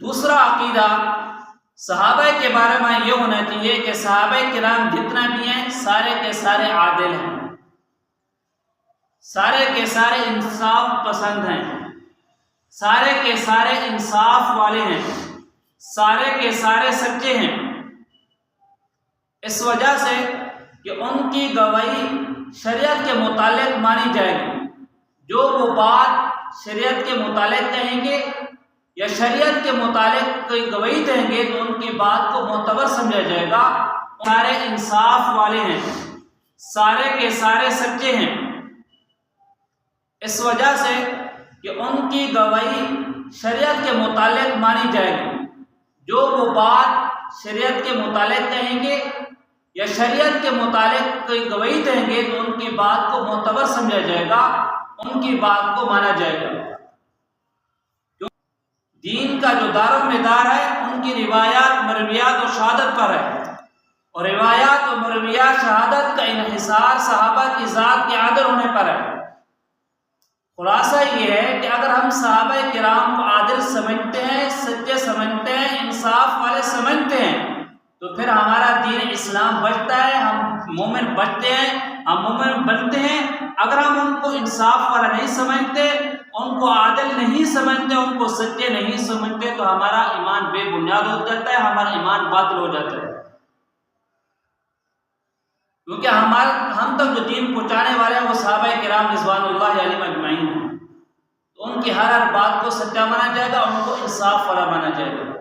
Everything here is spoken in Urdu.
دوسرا عقیدہ صحابہ کے بارے میں یہ ہونا چاہیے کہ صحابہ کرام جتنا بھی ہیں سارے کے سارے عادل ہیں، سارے کے سارے انصاف پسند ہیں، سارے کے سارے انصاف والے ہیں، سارے کے سارے سچے ہیں، اس وجہ سے کہ ان کی گواہی شریعت کے متعلق مانی جائے گی۔ جو وہ بات شریعت کے متعلق کہیں گے یا شریعت کے متعلق کوئی گواہی دیں گے تو ان کی بات کو معتبر سمجھا جائے گا۔ سارے انصاف والے ہیں، سارے کے سارے سچے ہیں، اس وجہ سے کہ ان کی گواہی شریعت کے متعلق مانی جائے گی۔ جو وہ بات شریعت کے متعلق کہیں گے یا شریعت کے متعلق کوئی گواہی دیں گے تو ان کی بات کو معتبر سمجھا جائے گا، ان کی بات کو مانا جائے گا۔ دین کا جو دار و مدار ہے ان کی روایات، مرویات اور شہادت پر ہے، اور روایات اور مرویات شہادت کا انحصار صحابہ کی ذات کے عادل ہونے پر ہے۔ خلاصہ یہ ہے کہ اگر ہم صحابہ کرام کو عادل سمجھتے ہیں، سچے سمجھتے ہیں، انصاف والے سمجھتے ہیں تو پھر ہمارا دین اسلام بچتا ہے، ہم مومن بچتے ہیں، ہم مومن بنتے ہیں۔ اگر ہم ان کو انصاف والا نہیں سمجھتے، ان کو عادل نہیں سمجھتے، ان کو سچے نہیں سمجھتے تو ہمارا ایمان بے بنیاد ہو جاتا ہے، ہمارا ایمان باطل ہو جاتا ہے، کیونکہ ہم تک جو دین پہنچانے والے ہیں وہ صحابہ کرام رضوان اللہ علیہم اجمعین ہیں، تو ان کی ہر بات کو سچا مانا جائے گا، ان کو انصاف والا مانا جائے گا۔